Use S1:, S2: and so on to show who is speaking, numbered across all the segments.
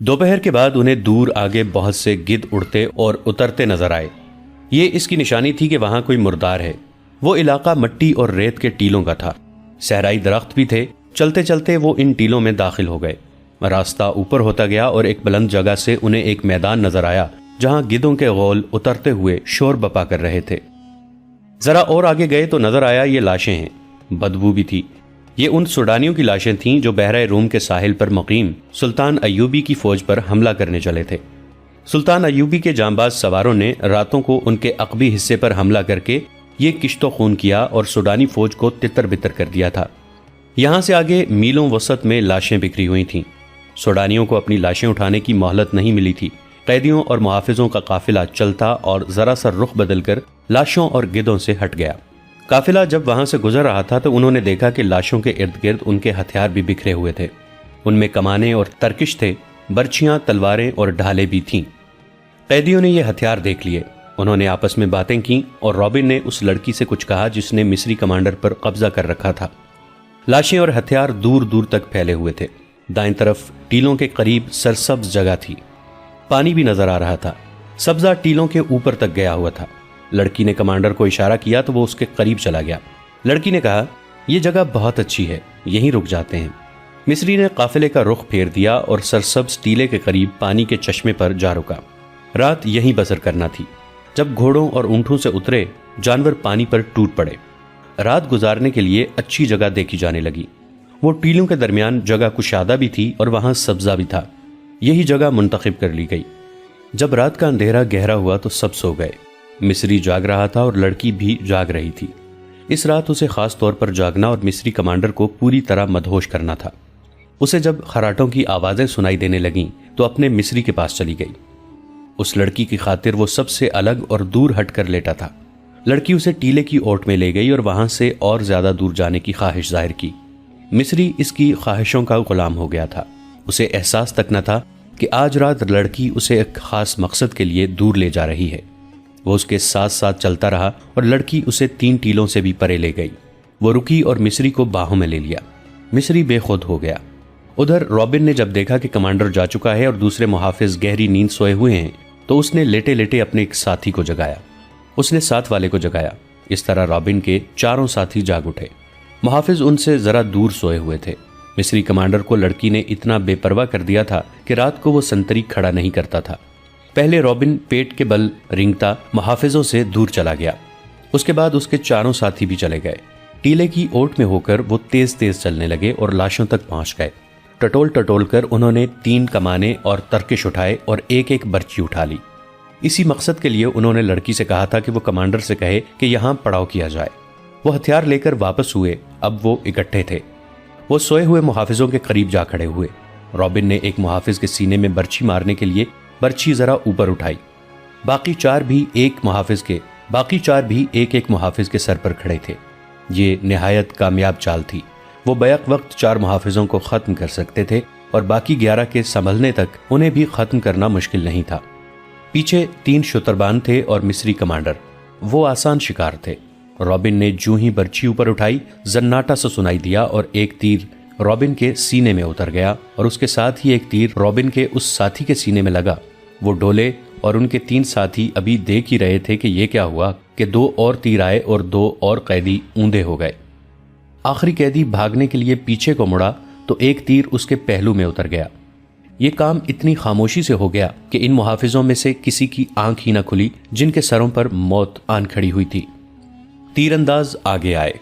S1: دوپہر کے بعد انہیں دور آگے بہت سے گدھ اڑتے اور اترتے نظر آئے۔ یہ اس کی نشانی تھی کہ وہاں کوئی مردار ہے۔ وہ علاقہ مٹی اور ریت کے ٹیلوں کا تھا، صحرائی درخت بھی تھے۔ چلتے چلتے وہ ان ٹیلوں میں داخل ہو گئے۔ راستہ اوپر ہوتا گیا اور ایک بلند جگہ سے انہیں ایک میدان نظر آیا جہاں گدھوں کے غول اترتے ہوئے شور بپا کر رہے تھے۔ ذرا اور آگے گئے تو نظر آیا یہ لاشیں ہیں، بدبو بھی تھی۔ یہ ان سوڈانیوں کی لاشیں تھیں جو بحیرہ روم کے ساحل پر مقیم سلطان ایوبی کی فوج پر حملہ کرنے چلے تھے۔ سلطان ایوبی کے جانباز سواروں نے راتوں کو ان کے عقبی حصے پر حملہ کر کے یہ کشت و خون کیا اور سوڈانی فوج کو تتر بتر کر دیا تھا۔ یہاں سے آگے میلوں وسط میں لاشیں بکھری ہوئی تھیں۔ سوڈانیوں کو اپنی لاشیں اٹھانے کی مہلت نہیں ملی تھی۔ قیدیوں اور محافظوں کا قافلہ چلتا اور ذرا سا رخ بدل کر لاشوں اور گدھوں سے ہٹ گیا۔ قافلہ جب وہاں سے گزر رہا تھا تو انہوں نے دیکھا کہ لاشوں کے ارد گرد ان کے ہتھیار بھی بکھرے ہوئے تھے۔ ان میں کمانے اور ترکش تھے، برچیاں، تلواریں اور ڈھالیں بھی تھیں۔ قیدیوں نے یہ ہتھیار دیکھ لیے۔ انہوں نے آپس میں باتیں کیں اور رابن نے اس لڑکی سے کچھ کہا جس نے مصری کمانڈر پر قبضہ کر رکھا تھا۔ لاشیں اور ہتھیار دور دور تک پھیلے ہوئے تھے۔ دائیں طرف ٹیلوں کے قریب سرسبز جگہ تھی، پانی بھی نظر آ رہا تھا۔ سبزہ ٹیلوں کے اوپر تک گیا ہوا تھا۔ لڑکی نے کمانڈر کو اشارہ کیا تو وہ اس کے قریب چلا گیا۔ لڑکی نے کہا، یہ جگہ بہت اچھی ہے، یہیں رک جاتے ہیں۔ مصری نے قافلے کا رخ پھیر دیا اور سرسبز ٹیلے کے قریب پانی کے چشمے پر جا رکا۔ رات یہیں بسر کرنا تھی۔ جب گھوڑوں اور اونٹوں سے اترے، جانور پانی پر ٹوٹ پڑے۔ رات گزارنے کے لیے اچھی جگہ دیکھی جانے لگی۔ وہ ٹیلوں کے درمیان جگہ کشادہ بھی تھی اور وہاں سبزہ بھی تھا۔ یہی جگہ منتخب کر لی گئی۔ جب رات کا اندھیرا گہرا ہوا تو سب سو گئے۔ مصری جاگ رہا تھا اور لڑکی بھی جاگ رہی تھی۔ اس رات اسے خاص طور پر جاگنا اور مصری کمانڈر کو پوری طرح مدہوش کرنا تھا۔ اسے جب خراٹوں کی آوازیں سنائی دینے لگیں تو اپنے مصری کے پاس چلی گئی۔ اس لڑکی کی خاطر وہ سب سے الگ اور دور ہٹ کر لیٹا تھا۔ لڑکی اسے ٹیلے کی اوٹ میں لے گئی اور وہاں سے اور زیادہ دور جانے کی خواہش ظاہر کی۔ مصری اس کی خواہشوں کا غلام ہو گیا تھا۔ اسے احساس تک نہ تھا کہ آج رات لڑکی اسے ایک خاص مقصد کے لیے دور لے جا رہی ہے۔ وہ اس کے ساتھ ساتھ چلتا رہا اور لڑکی اسے 3 ٹیلوں سے بھی پرے لے گئی۔ وہ رکی اور مصری کو باہوں میں لے لیا۔ مصری بے خود ہو گیا۔ ادھر رابن نے جب دیکھا کہ کمانڈر جا چکا ہے اور دوسرے محافظ گہری نیند سوئے ہوئے ہیں تو اس نے لیٹے لیٹے اپنے ایک ساتھی کو جگایا۔ اس نے ساتھ والے کو جگایا۔ اس طرح رابن کے 4 ساتھی جاگ اٹھے۔ محافظ ان سے ذرا دور سوئے ہوئے تھے۔ مصری کمانڈر کو لڑکی نے اتنا بے پرواہ کر دیا تھا کہ رات کو وہ سنتری کھڑا نہیں کرتا تھا۔ پہلے رابن پیٹ کے بل رینگتا محافظوں سے دور چلا گیا۔ اس کے بعد اس کے 4 ساتھی بھی چلے گئے۔ ٹیلے کی اوٹ میں ہو کر وہ تیز تیز چلنے لگے اور لاشوں تک پہنچ گئے۔ ٹٹول ٹٹول کر انہوں نے 3 کمانے اور ترکش اٹھائے اور ایک ایک برچی اٹھا لی۔ اسی مقصد کے لیے انہوں نے لڑکی سے کہا تھا کہ وہ کمانڈر سے کہے کہ یہاں پڑاؤ کیا جائے۔ وہ ہتھیار لے کر واپس ہوئے۔ اب وہ اکٹھے تھے۔ وہ سوئے ہوئے محافظوں کے قریب جا کھڑے ہوئے۔ رابن نے ایک محافظ کے سینے میں برچھی مارنے کے لیے برچھی ذرا اوپر اٹھائی۔ باقی چار بھی ایک ایک محافظ کے سر پر کھڑے تھے۔ یہ نہایت کامیاب چال تھی۔ وہ بیک وقت 4 محافظوں کو ختم کر سکتے تھے اور باقی 11 کے سنبھلنے تک انہیں بھی ختم کرنا مشکل نہیں تھا۔ پیچھے 3 شتربان تھے اور مصری کمانڈر۔ وہ آسان شکار تھے۔ رابن نے جو ہی برچھی اوپر اٹھائی، زناٹا سا سنائی دیا اور ایک تیر رابن کے سینے میں اتر گیا اور اس کے ساتھ ہی ایک تیر رابن کے اس ساتھی کے سینے میں لگا۔ وہ ڈولے اور ان کے 3 ساتھی ابھی دیکھ ہی رہے تھے کہ یہ کیا ہوا کہ 2 اور تیر آئے اور 2 اور قیدی اوندے ہو گئے۔ آخری قیدی بھاگنے کے لیے پیچھے کو مڑا تو ایک تیر اس کے پہلو میں اتر گیا۔ یہ کام اتنی خاموشی سے ہو گیا کہ ان محافظوں میں سے کسی کی آنکھ ہی نہ کھلی جن کے سروں پر موت آن کھڑی ہوئی تھی۔ تیر انداز آگے آئے۔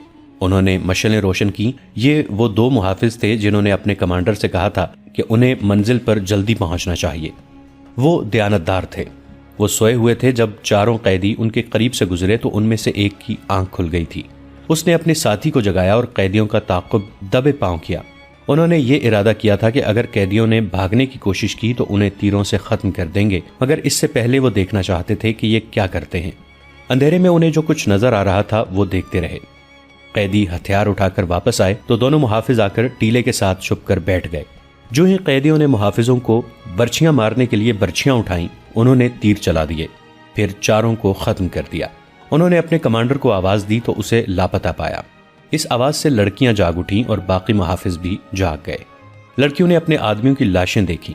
S1: انہوں نے مشعلیں روشن کی۔ یہ وہ 2 محافظ تھے جنہوں نے اپنے کمانڈر سے کہا تھا کہ انہیں منزل پر جلدی پہنچنا چاہیے۔ وہ دیانتدار تھے۔ وہ سوئے ہوئے تھے۔ جب 4 قیدی ان کے قریب سے گزرے تو ان میں سے ایک کی آنکھ کھل گئی تھی۔ اس نے اپنے ساتھی کو جگایا اور قیدیوں کا تعاقب دبے پاؤں کیا۔ انہوں نے یہ ارادہ کیا تھا کہ اگر قیدیوں نے بھاگنے کی کوشش کی تو انہیں تیروں سے ختم کر دیں گے، مگر اس سے پہلے وہ دیکھنا چاہتے تھے کہ یہ کیا کرتے ہیں۔ اندھیرے میں انہیں جو کچھ نظر آ رہا تھا وہ دیکھتے رہے۔ قیدی ہتھیار اٹھا کر واپس آئے تو دونوں محافظ آ کر ٹیلے کے ساتھ چھپ کر بیٹھ گئے۔ جو ہی قیدیوں نے محافظوں کو برچھیاں مارنے کے لیے برچھیاں اٹھائیں، انہوں نے تیر چلا دیے، پھر 4 کو ختم کر دیا۔ انہوں نے اپنے کمانڈر کو آواز دی تو اسے لاپتہ پایا۔ اس آواز سے لڑکیاں جاگ اٹھیں اور باقی محافظ بھی جاگ گئے۔ لڑکیوں نے اپنے آدمیوں کی لاشیں دیکھیں۔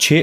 S1: 6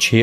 S1: 6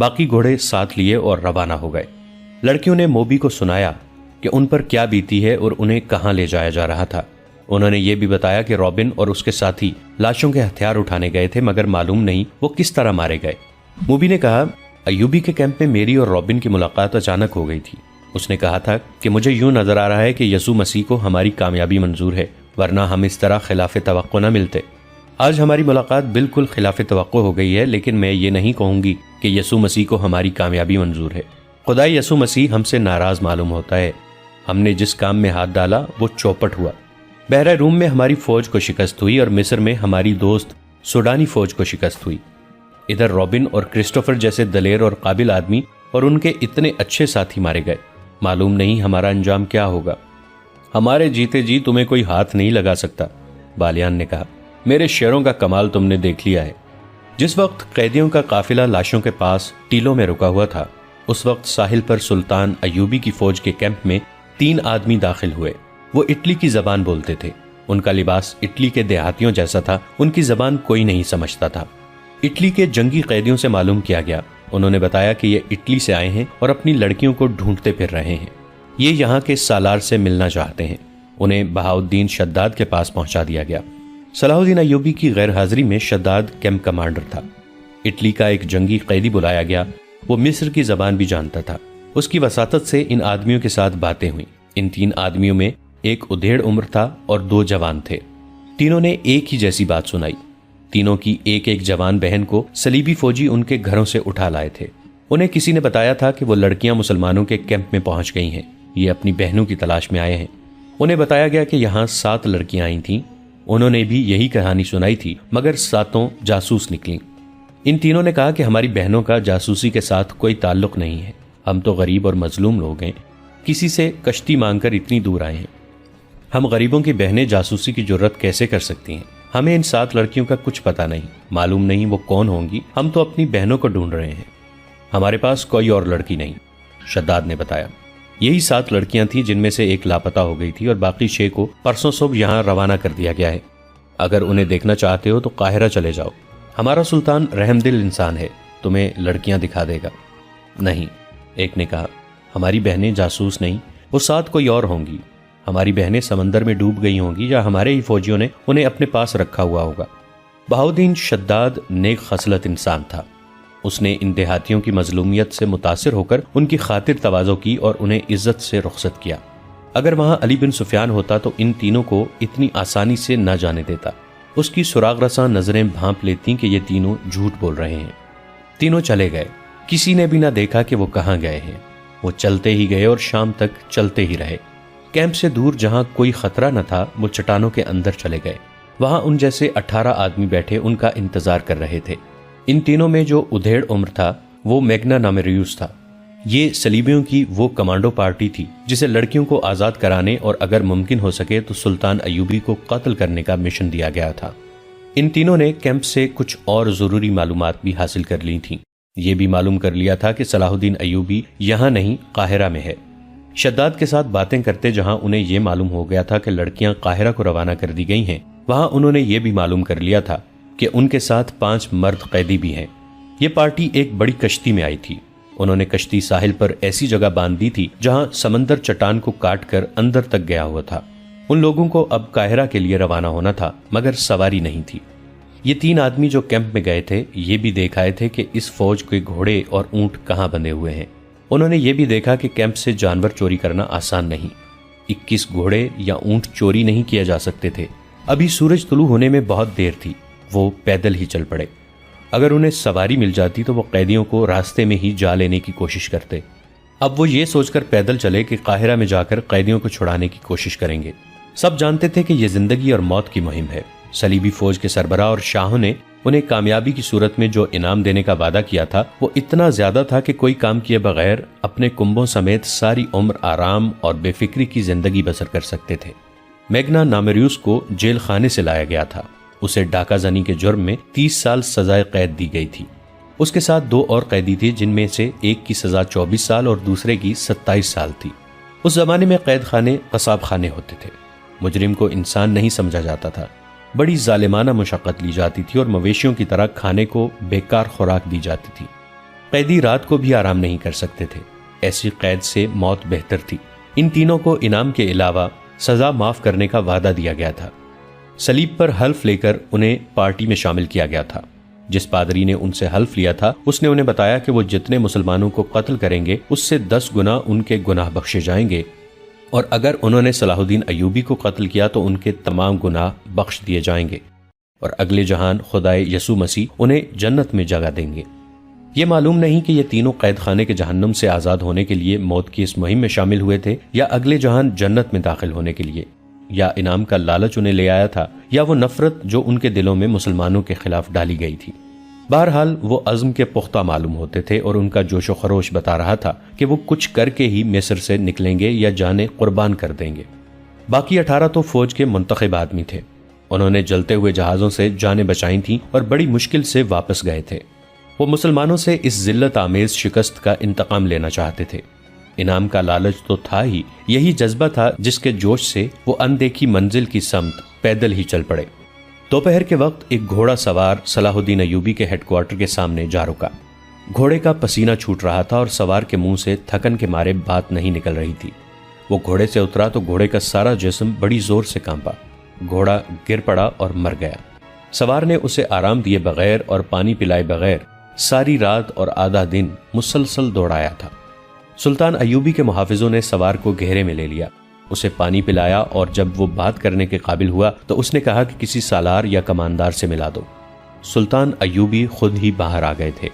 S1: باقی گھوڑے ساتھ لیے اور روانہ ہو گئے۔ لڑکیوں نے موبی کو سنایا کہ ان پر کیا بیتی ہے اور انہیں کہاں لے جایا جا رہا تھا۔ انہوں نے یہ بھی بتایا کہ رابن اور اس کے ساتھی لاشوں کے ہتھیار اٹھانے گئے تھے، مگر معلوم نہیں وہ کس طرح مارے گئے۔ موبی نے کہا، ایوبی کے کیمپ میں میری اور رابن کی ملاقات اچانک ہو گئی تھی۔ اس نے کہا تھا کہ مجھے یوں نظر آ رہا ہے کہ یسوع مسیح کو ہماری کامیابی منظور ہے، ورنہ ہم اس طرح خلاف توقع نہ ملتے۔ آج ہماری ملاقات بالکل خلاف توقع ہو گئی ہے، لیکن میں یہ نہیں کہوں گی کہ یسوع مسیح کو ہماری کامیابی منظور ہے۔ خدا یسوع مسیح ہم سے ناراض معلوم ہوتا ہے۔ ہم نے جس کام میں ہاتھ ڈالا وہ چوپٹ ہوا۔ بحیرہ روم میں ہماری فوج کو شکست ہوئی اور مصر میں ہماری دوست سوڈانی فوج کو شکست ہوئی۔ ادھر رابن اور کرسٹوفر جیسے دلیر اور قابل آدمی اور ان کے اتنے اچھے ساتھی مارے گئے۔ معلوم نہیں ہمارا انجام کیا ہوگا۔ ہمارے جیتے جی تمہیں کوئی ہاتھ نہیں لگا سکتا، بالیان نے کہا۔ میرے شیروں کا کمال تم نے دیکھ لیا ہے۔ جس وقت قیدیوں کا قافلہ لاشوں کے پاس ٹیلوں میں رکا ہوا تھا، اس وقت ساحل پر سلطان ایوبی کی فوج کے کیمپ میں 3 آدمی داخل ہوئے۔ وہ اٹلی کی زبان بولتے تھے۔ ان کا لباس اٹلی کے دیہاتیوں جیسا تھا، ان کی زبان کوئی نہیں سمجھتا تھا۔ اٹلی کے جنگی قیدیوں سے معلوم کیا گیا۔ انہوں نے بتایا کہ یہ اٹلی سے آئے ہیں اور اپنی لڑکیوں کو ڈھونڈتے پھر رہے ہیں۔ یہ یہاں کے سالار سے ملنا چاہتے ہیں۔ انہیں بہاؤالدین شداد کے پاس پہنچا دیا گیا۔ صلاح الدین ایوبی کی غیر حاضری میں شداد کیمپ کمانڈر تھا۔ اٹلی کا ایک جنگی قیدی بلایا گیا۔ وہ مصر کی زبان بھی جانتا تھا۔ اس کی وساطت سے ان آدمیوں کے ساتھ باتیں ہوئیں۔ ان 3 آدمیوں میں ایک ادھیڑ عمر تھا اور 2 جوان تھے۔ تینوں نے ایک ہی جیسی بات سنائی۔ تینوں کی ایک جوان بہن کو صلیبی فوجی ان کے گھروں سے اٹھا لائے تھے۔ انہیں کسی نے بتایا تھا کہ وہ لڑکیاں مسلمانوں کے کیمپ میں پہنچ گئی ہیں۔ یہ اپنی بہنوں کی تلاش میں آئے ہیں۔ انہیں بتایا گیا کہ یہاں 7 لڑکیاں آئی تھیں۔ انہوں نے بھی یہی کہانی سنائی تھی، مگر 7 جاسوس نکلیں۔ ان تینوں نے کہا کہ ہماری بہنوں کا جاسوسی کے ساتھ کوئی تعلق نہیں ہے۔ ہم تو غریب اور مظلوم لوگ ہیں، کسی سے کشتی مانگ کر اتنی دور آئے ہیں۔ ہم غریبوں کی بہنیں جاسوسی کی جرت کیسے کر سکتی ہیں؟ ہمیں ان 7 لڑکیوں کا کچھ پتہ نہیں، معلوم نہیں وہ کون ہوں گی۔ ہم تو اپنی بہنوں کو ڈھونڈ رہے ہیں۔ ہمارے پاس کوئی اور لڑکی نہیں، شداد نے بتایا۔ یہی 7 لڑکیاں تھیں جن میں سے ایک لاپتہ ہو گئی تھی اور باقی 6 کو پرسوں صبح یہاں روانہ کر دیا گیا ہے۔ اگر انہیں دیکھنا چاہتے ہو تو قاہرہ چلے جاؤ۔ ہمارا سلطان رحم دل انسان ہے، تمہیں لڑکیاں دکھا دے گا۔ نہیں، ایک نے کہا، ہماری بہنیں جاسوس نہیں، وہ 7 کوئی اور ہوں گی۔ ہماری بہنیں سمندر میں ڈوب گئی ہوں گی یا ہمارے ہی فوجیوں نے انہیں اپنے پاس رکھا ہوا ہوگا۔ بہاؤالدین شداد نیک خصلت انسان تھا۔ اس نے ان دیہاتیوں کی مظلومیت سے متاثر ہو کر ان کی خاطر تواضع کی اور انہیں عزت سے رخصت کیا۔ اگر وہاں علی بن سفیان ہوتا تو ان تینوں کو اتنی آسانی سے نہ جانے دیتا۔ اس کی سراغ رساں نظریں بھانپ لیتی کہ یہ تینوں جھوٹ بول رہے ہیں۔ تینوں چلے گئے، کسی نے بھی نہ دیکھا کہ وہ کہاں گئے ہیں۔ وہ چلتے ہی گئے اور شام تک چلتے ہی رہے۔ کیمپ سے دور جہاں کوئی خطرہ نہ تھا، وہ چٹانوں کے اندر چلے گئے۔ وہاں ان جیسے 18 آدمی بیٹھے ان کا انتظار کر رہے تھے۔ ان تینوں میں جو ادھیڑ عمر تھا وہ میگنا نامریوس تھا۔ یہ صلیبیوں کی وہ کمانڈو پارٹی تھی جسے لڑکیوں کو آزاد کرانے اور اگر ممکن ہو سکے تو سلطان ایوبی کو قتل کرنے کا مشن دیا گیا تھا۔ ان تینوں نے کیمپ سے کچھ اور ضروری معلومات بھی حاصل کر لی تھیں۔ یہ بھی معلوم کر لیا تھا کہ صلاح الدین ایوبی یہاں نہیں، قاہرہ میں ہے۔ شداد کے ساتھ باتیں کرتے جہاں انہیں یہ معلوم ہو گیا تھا کہ لڑکیاں قاہرہ کو روانہ کر دی گئی ہیں، وہاں انہوں نے یہ بھی معلوم کر لیا تھا کہ ان کے ساتھ 5 مرد قیدی بھی ہیں۔ یہ پارٹی ایک بڑی کشتی میں آئی تھی۔ انہوں نے کشتی ساحل پر ایسی جگہ باندھ دی تھی جہاں سمندر چٹان کو کاٹ کر اندر تک گیا ہوا تھا۔ ان لوگوں کو اب قاہرہ کے لیے روانہ ہونا تھا، مگر سواری نہیں تھی۔ یہ 3 آدمی جو کیمپ میں گئے تھے یہ بھی دیکھ آئے تھے کہ اس فوج کے گھوڑے اور اونٹ کہاں بندھے ہوئے ہیں۔ انہوں نے یہ بھی دیکھا کہ کیمپ سے جانور چوری کرنا آسان نہیں۔ 21 گھوڑے یا اونٹ چوری نہیں کیا جا سکتے تھے۔ ابھی سورج طلوع ہونے میں بہت دیر تھی۔ وہ پیدل ہی چل پڑے۔ اگر انہیں سواری مل جاتی تو وہ قیدیوں کو راستے میں ہی جا لینے کی کوشش کرتے۔ اب وہ یہ سوچ کر پیدل چلے کہ قاہرہ میں جا کر قیدیوں کو چھڑانے کی کوشش کریں گے۔ سب جانتے تھے کہ یہ زندگی اور موت کی مہم ہے۔ صلیبی فوج کے سربراہ اور شاہوں نے انہیں کامیابی کی صورت میں جو انعام دینے کا وعدہ کیا تھا وہ اتنا زیادہ تھا کہ کوئی کام کیے بغیر اپنے کنبوں سمیت ساری عمر آرام اور بے فکری کی زندگی بسر کر سکتے تھے۔ میگنا نامریوس کو جیل خانے سے لایا گیا تھا۔ اسے ڈاکہ زنی کے جرم میں 30 سال سزائے قید دی گئی تھی۔ اس کے ساتھ 2 اور قیدی تھے جن میں سے ایک کی سزا 24 سال اور دوسرے کی 27 سال تھی۔ اس زمانے میں قید خانے قصاب خانے ہوتے تھے۔ مجرم کو انسان نہیں سمجھا جاتا تھا۔ بڑی ظالمانہ مشقت لی جاتی تھی اور مویشیوں کی طرح کھانے کو بیکار خوراک دی جاتی تھی۔ قیدی رات کو بھی آرام نہیں کر سکتے تھے، ایسی قید سے موت بہتر تھی۔ ان تینوں کو انعام کے علاوہ سزا معاف کرنے کا وعدہ دیا گیا تھا۔ صلیب پر حلف لے کر انہیں پارٹی میں شامل کیا گیا تھا۔ جس پادری نے ان سے حلف لیا تھا اس نے انہیں بتایا کہ وہ جتنے مسلمانوں کو قتل کریں گے اس سے 10 گنا ان کے گناہ بخشے جائیں گے، اور اگر انہوں نے صلاح الدین ایوبی کو قتل کیا تو ان کے تمام گناہ بخش دیے جائیں گے، اور اگلے جہان خدائے یسوع مسیح انہیں جنت میں جگہ دیں گے۔ یہ معلوم نہیں کہ یہ تینوں قید خانے کے جہنم سے آزاد ہونے کے لیے موت کی اس مہم میں شامل ہوئے تھے، یا اگلے جہان جنت میں داخل ہونے کے لیے، یا انعام کا لالچ انہیں لے آیا تھا، یا وہ نفرت جو ان کے دلوں میں مسلمانوں کے خلاف ڈالی گئی تھی۔ بہرحال وہ عزم کے پختہ معلوم ہوتے تھے، اور ان کا جوش و خروش بتا رہا تھا کہ وہ کچھ کر کے ہی مصر سے نکلیں گے یا جانیں قربان کر دیں گے۔ باقی 18 تو فوج کے منتخب آدمی تھے۔ انہوں نے جلتے ہوئے جہازوں سے جانیں بچائی تھیں اور بڑی مشکل سے واپس گئے تھے۔ وہ مسلمانوں سے اس ذلت آمیز شکست کا انتقام لینا چاہتے تھے۔ انعام کا لالچ تو تھا ہی، یہی جذبہ تھا جس کے جوش سے وہ اندیکھی منزل کی سمت پیدل ہی چل پڑے۔ دوپہر کے وقت ایک گھوڑا سوار صلاح الدین ایوبی کے ہیڈ کوارٹر کے سامنے جا رکا۔ گھوڑے کا پسینہ چھوٹ رہا تھا اور سوار کے منہ سے تھکن کے مارے بات نہیں نکل رہی تھی۔ وہ گھوڑے سے اترا تو گھوڑے کا سارا جسم بڑی زور سے کانپا۔ گھوڑا گر پڑا اور مر گیا۔ سوار نے اسے آرام دیے بغیر اور پانی پلائے بغیر ساری رات اور آدھا دن مسلسل دوڑایا تھا۔ سلطان ایوبی کے محافظوں نے سوار کو گھیرے میں لے لیا، اسے پانی پلایا، اور جب وہ بات کرنے کے قابل ہوا تو اس نے کہا کہ کسی سالار یا کماندار سے ملا دو۔ سلطان ایوبی خود ہی باہر آ گئے تھے۔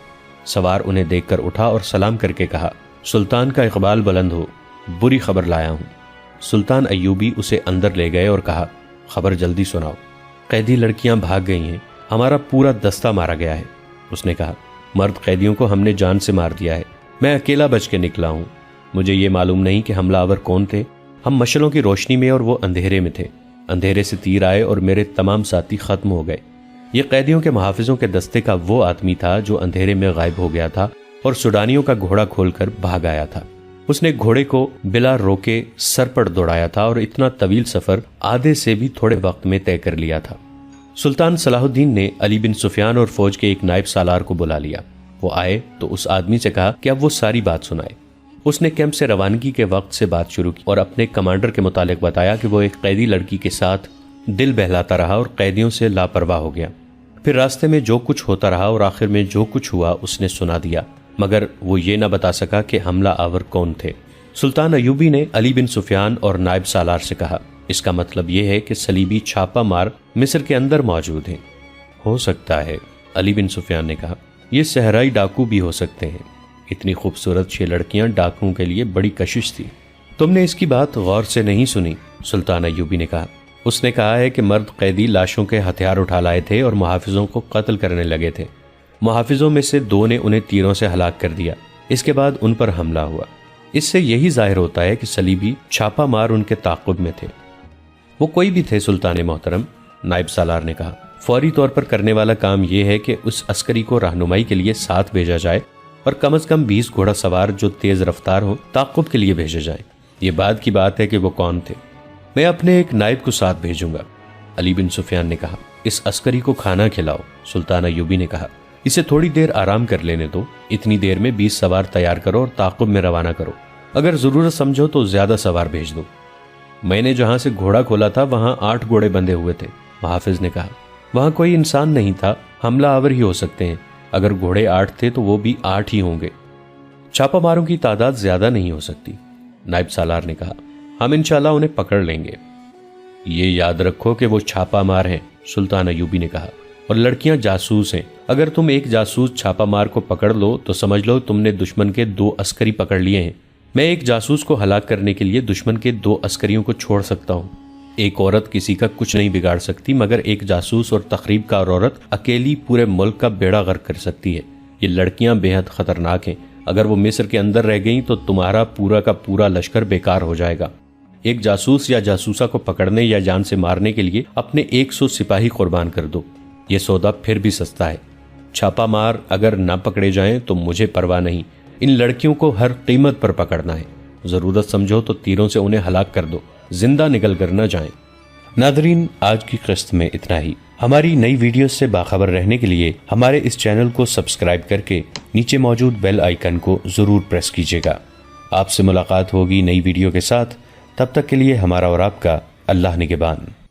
S1: سوار انہیں دیکھ کر اٹھا اور سلام کر کے کہا، سلطان کا اقبال بلند ہو، بری خبر لایا ہوں۔ سلطان ایوبی اسے اندر لے گئے اور کہا، خبر جلدی سناؤ۔ قیدی لڑکیاں بھاگ گئی ہیں، ہمارا پورا دستہ مارا گیا ہے۔ اس نے کہا، مرد قیدیوں کو ہم نے جان سے مار دیا ہے، میں اکیلا بچ کے نکلا ہوں۔ مجھے یہ معلوم نہیں کہ حملہ آور کون تھے، ہم مشلوں کی روشنی میں اور وہ اندھیرے میں تھے۔ اندھیرے سے تیر آئے اور میرے تمام ساتھی ختم ہو گئے۔ یہ قیدیوں کے محافظوں کے دستے کا وہ آدمی تھا جو اندھیرے میں غائب ہو گیا تھا اور سوڈانیوں کا گھوڑا کھول کر بھاگ آیا تھا۔ اس نے گھوڑے کو بلا روکے سر پر دوڑایا تھا اور اتنا طویل سفر آدھے سے بھی تھوڑے وقت میں طے کر لیا تھا۔ سلطان صلاح الدین نے علی بن سفیان اور فوج کے ایک نائب سالار کو بلا لیا۔ وہ آئے تو اس آدمی سے کہا کہ اب وہ ساری بات سنائے۔ اس نے کیمپ سے روانگی کے وقت سے بات شروع کی اور اپنے کمانڈر کے متعلق بتایا کہ وہ ایک قیدی لڑکی کے ساتھ دل بہلاتا رہا اور قیدیوں سے لاپرواہ ہو گیا۔ پھر راستے میں جو کچھ ہوتا رہا اور آخر میں جو کچھ ہوا اس نے سنا دیا، مگر وہ یہ نہ بتا سکا کہ حملہ آور کون تھے۔ سلطان ایوبی نے علی بن سفیان اور نائب سالار سے کہا، اس کا مطلب یہ ہے کہ صلیبی چھاپہ مار مصر کے اندر موجود ہیں۔ ہو سکتا ہے، علی بن سفیان نے کہا، یہ صحرائی ڈاکو بھی ہو سکتے ہیں۔ اتنی خوبصورت 6 لڑکیاں ڈاکوؤں کے لیے بڑی کشش تھی۔ تم نے اس کی بات غور سے نہیں سنی، سلطان ایوبی نے کہا۔ اس نے کہا ہے کہ مرد قیدی لاشوں کے ہتھیار اٹھا لائے تھے اور محافظوں کو قتل کرنے لگے تھے۔ محافظوں میں سے 2 نے انہیں تیروں سے ہلاک کر دیا۔ اس کے بعد ان پر حملہ ہوا۔ اس سے یہی ظاہر ہوتا ہے کہ صلیبی چھاپہ مار ان کے تعاقب میں تھے۔ وہ کوئی بھی تھے سلطان محترم، نائب سالار نے کہا۔ فوری طور پر کرنے والا کام یہ ہے کہ اس عسکری کو رہنمائی کے لیے ساتھ بھیجا جائے اور کم از کم 20 گھوڑا سوار جو تیز رفتار ہوں تعاقب کے لیے بھیجے جائیں۔ یہ بعد کی بات ہے کہ وہ کون تھے۔ میں اپنے ایک نائب کو ساتھ بھیجوں گا، علی بن سفیان نے کہا۔ اس عسکری کو کھانا کھلاؤ، سلطان ایوبی نے کہا۔ اسے تھوڑی دیر آرام کر لینے دو، اتنی دیر میں 20 سوار تیار کرو اور تعاقب میں روانہ کرو۔ اگر ضرورت سمجھو تو زیادہ سوار بھیج دو۔ میں نے جہاں سے گھوڑا کھولا تھا وہاں 8 گھوڑے بندھے ہوئے تھے، محافظ نے کہا۔ وہاں کوئی انسان نہیں تھا، حملہ آور ہی ہو سکتے ہیں۔ اگر گھوڑے 8 تھے تو وہ بھی 8 ہی ہوں گے۔ چھاپہ ماروں کی تعداد زیادہ نہیں ہو سکتی، نائب سالار نے کہا۔ ہم انشاءاللہ انہیں پکڑ لیں گے۔ یہ یاد رکھو کہ وہ چھاپہ مار ہیں، سلطان ایوبی نے کہا، اور لڑکیاں جاسوس ہیں۔ اگر تم ایک جاسوس چھاپہ مار کو پکڑ لو تو سمجھ لو تم نے دشمن کے 2 عسکری پکڑ لیے ہیں۔ میں ایک جاسوس کو ہلاک کرنے کے لیے دشمن کے 2 عسکریوں کو چھوڑ سکتا ہوں۔ ایک عورت کسی کا کچھ نہیں بگاڑ سکتی، مگر ایک جاسوس اور تخریب کار عورت اکیلی پورے ملک کا بیڑا غرق کر سکتی ہے۔ یہ لڑکیاں بے حد خطرناک ہیں۔ اگر وہ مصر کے اندر رہ گئیں تو تمہارا پورا کا پورا لشکر بیکار ہو جائے گا۔ ایک جاسوس یا جاسوسہ کو پکڑنے یا جان سے مارنے کے لیے اپنے 100 سپاہی قربان کر دو۔ یہ سودا پھر بھی سستا ہے۔ چھاپہ مار اگر نہ پکڑے جائیں تو مجھے پرواہ نہیں، ان لڑکیوں کو ہر قیمت پر پکڑنا ہے۔ ضرورت سمجھو تو تیروں سے انہیں ہلاک کر دو، زندہ نکل کر نہ جائیں۔ ناظرین، آج کی قسط میں اتنا ہی۔ ہماری نئی ویڈیوز سے باخبر رہنے کے لیے ہمارے اس چینل کو سبسکرائب کر کے نیچے موجود بیل آئیکن کو ضرور پریس کیجیے گا۔ آپ سے ملاقات ہوگی نئی ویڈیو کے ساتھ، تب تک کے لیے ہمارا اور آپ کا اللہ نگہبان۔